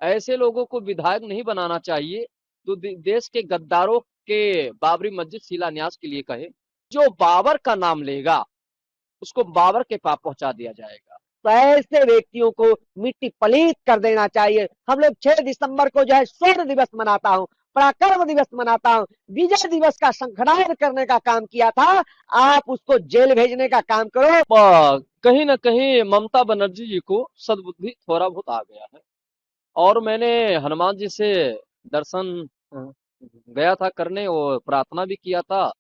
ऐसे लोगों को विधायक नहीं बनाना चाहिए तो देश के गद्दारों के बाबरी मस्जिद शिलान्यास के लिए कहे। जो बाबर का नाम लेगा उसको बाबर के पाप पहुंचा दिया जाएगा। तो ऐसे व्यक्तियों को मिट्टी पलीत कर देना चाहिए। हम लोग 6 दिसंबर को जो है स्वर्ण दिवस मनाता हूँ, पराक्रम दिवस मनाता हूँ, विजय दिवस का शंखनाद करने का काम किया था, आप उसको जेल भेजने का काम करो। कहीं ना कहीं ममता बनर्जी जी को सद्बुद्धि थोड़ा बहुत आ गया है। और मैंने हनुमान जी से दर्शन गया था करने और प्रार्थना भी किया था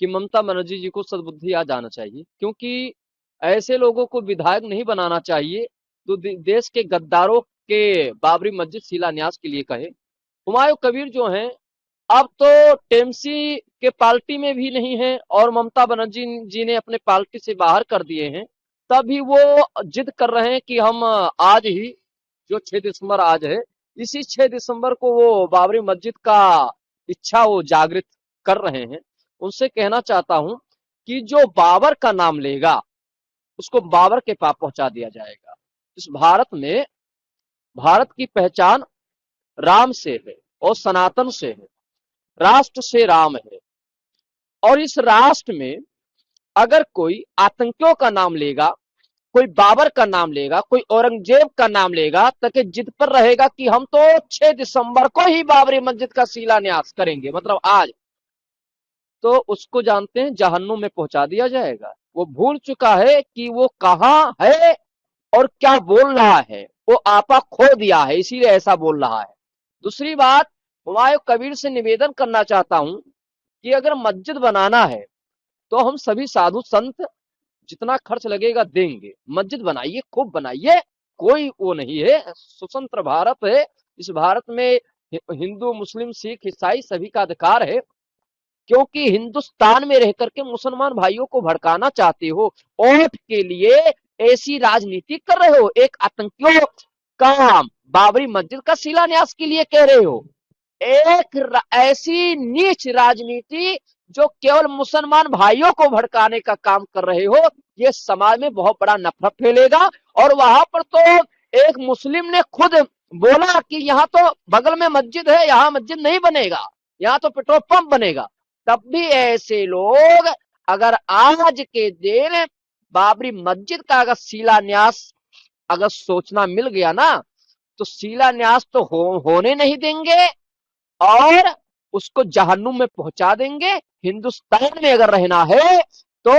कि ममता बनर्जी जी को सद्बुद्धि आ जाना चाहिए, क्योंकि ऐसे लोगों को विधायक नहीं बनाना चाहिए तो देश के गद्दारों के बाबरी मस्जिद शिलान्यास के लिए कहे। हुमायूं कबीर जो हैं अब तो टीएमसी के पार्टी में भी नहीं है और ममता बनर्जी जी ने अपने पार्टी से बाहर कर दिए हैं। तभी वो जिद कर रहे हैं कि हम आज ही, जो 6 दिसंबर आज है, इसी 6 दिसंबर को वो बाबरी मस्जिद का इच्छा वो जागृत कर रहे हैं। उनसे कहना चाहता हूं कि जो बाबर का नाम लेगा उसको बाबर के पाप पहुंचा दिया जाएगा। इस भारत में भारत की पहचान राम से है और सनातन से है, राष्ट्र से राम है। और इस राष्ट्र में अगर कोई आतंकियों का नाम लेगा, कोई बाबर का नाम लेगा, कोई औरंगजेब का नाम लेगा, ताकि जिद पर रहेगा कि हम तो 6 दिसंबर को ही बाबरी मस्जिद का शिलान्यास करेंगे, मतलब आज, तो उसको जानते हैं जहन्नुम में पहुंचा दिया जाएगा। वो भूल चुका है कि वो कहां है और क्या बोल रहा है। वो आपा खो दिया है, इसीलिए ऐसा बोल रहा है। दूसरी बात, हुमायूं कबीर से निवेदन करना चाहता हूं कि अगर मस्जिद बनाना है तो हम सभी साधु संत जितना खर्च लगेगा देंगे। मस्जिद बनाइए, खूब बनाइए, कोई वो नहीं है। स्वतंत्र भारत है, इस भारत में हिंदू मुस्लिम सिख ईसाई सभी का अधिकार है। क्योंकि हिंदुस्तान में रह करके मुसलमान भाइयों को भड़काना चाहते हो, वोट के लिए ऐसी राजनीति कर रहे हो, एक आतंकियों का बाबरी मस्जिद का शिलान्यास के लिए कह रहे हो, एक ऐसी नीच राजनीति जो केवल मुसलमान भाइयों को भड़काने का काम कर रहे हो, ये समाज में बहुत बड़ा नफरत फैलेगा। और वहां पर तो एक मुस्लिम ने खुद बोला कि यहाँ तो बगल में मस्जिद है, यहाँ मस्जिद नहीं बनेगा, यहाँ तो पेट्रोल पंप बनेगा। तब भी ऐसे लोग अगर आज के दिन बाबरी मस्जिद का अगर शिलान्यास अगर सोचना मिल गया ना, तो शिलान्यास तो होने नहीं देंगे और उसको जहन्नुम में पहुंचा देंगे। हिंदुस्तान में अगर रहना है तो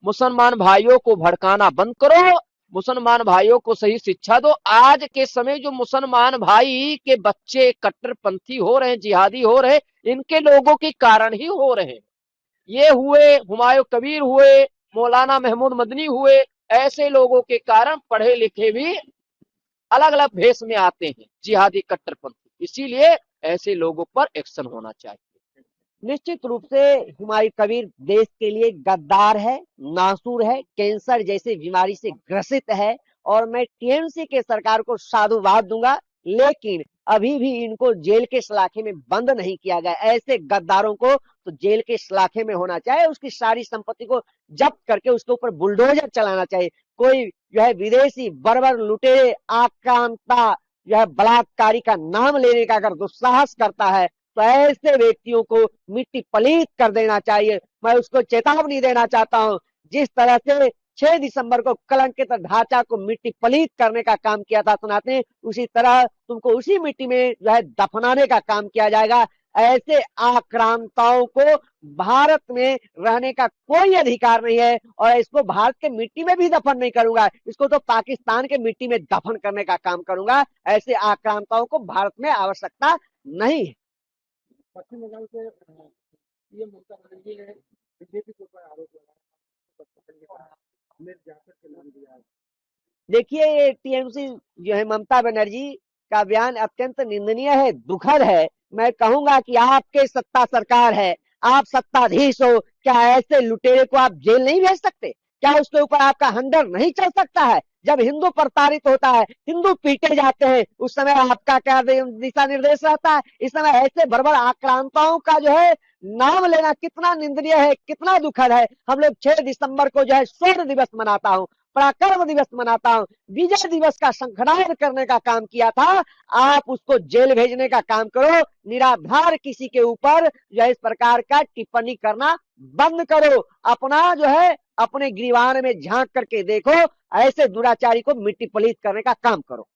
मुसलमान भाइयों को भड़काना बंद करो, मुसलमान भाइयों को सही शिक्षा दो। आज के समय जो मुसलमान भाई के बच्चे कट्टरपंथी हो रहे हैं, जिहादी हो रहे हैं, इनके लोगों के कारण ही हो रहे हैं। ये हुए हुमायूं कबीर हुए, मौलाना महमूद मदनी हुए, ऐसे लोगों के कारण पढ़े लिखे भी अलग अलग भेष में आते हैं, जिहादी कट्टरपंथी। इसीलिए ऐसे लोगों पर एक्शन होना चाहिए। निश्चित रूप से हुमायूं कबीर देश के लिए गद्दार है, नासूर है, कैंसर जैसी बीमारी से ग्रसित है। और मैं टीएमसी के सरकार को साधुवाद दूंगा, लेकिन अभी भी इनको जेल के सलाखे में बंद नहीं किया गया। ऐसे गद्दारों को तो जेल के सलाखे में होना चाहिए, उसकी सारी संपत्ति को जब्त करके उसके ऊपर बुलडोजर चलाना चाहिए। कोई जो है विदेशी बर्बर लुटेरे आक्रांता जो है बलात्कारी का नाम लेने का अगर दुस्साहस करता है, तो ऐसे व्यक्तियों को मिट्टी पलीत कर देना चाहिए। मैं उसको चेतावनी देना चाहता हूं, जिस तरह से 6 दिसंबर को कलंकित ढांचा को मिट्टी पलीत करने का काम किया था सुनाते, उसी तरह तुमको उसी मिट्टी में जो है दफनाने का काम किया जाएगा। ऐसे आक्रांताओं को भारत में रहने का कोई अधिकार नहीं है, और इसको भारत के मिट्टी में भी दफन नहीं करूंगा, इसको तो पाकिस्तान के मिट्टी में दफन करने का काम करूंगा। ऐसे आक्रांताओं को भारत में आवश्यकता नहीं है। पश्चिम बंगाल से सीएम ममता बनर्जी ने बीजेपी के ऊपर आरोप लगाया, हमने जाकर के नाम दिया है। देखिए, ये टीएमसी जो है ममता बनर्जी का बयान अत्यंत निंदनीय है, दुखद है। मैं कहूंगा कि आपके सत्ता सरकार है, आप सत्ताधीश हो, क्या ऐसे लुटेरे को आप जेल नहीं भेज सकते? क्या उसके ऊपर आपका हंडर नहीं चल सकता है? जब हिंदू प्रताड़ित होता है, हिंदू पीटे जाते हैं, उस समय आपका क्या दिशा निर्देश रहता है? इस समय ऐसे बर्बर आक्रांताओं का जो है नाम लेना कितना निंदनीय है, कितना दुखद है। हम लोग 6 दिसंबर को जो है स्वर्ण दिवस मनाता हूँ, पराक्रम दिवस मनाता हूं, विजय दिवस का शंखनाद करने का काम किया था, आप उसको जेल भेजने का काम करो। निराधार किसी के ऊपर जो है इस प्रकार का टिप्पणी करना बंद करो। अपना जो है अपने गिरवान में झांक करके देखो, ऐसे दुराचारी को मिट्टी पलीत करने का काम करो।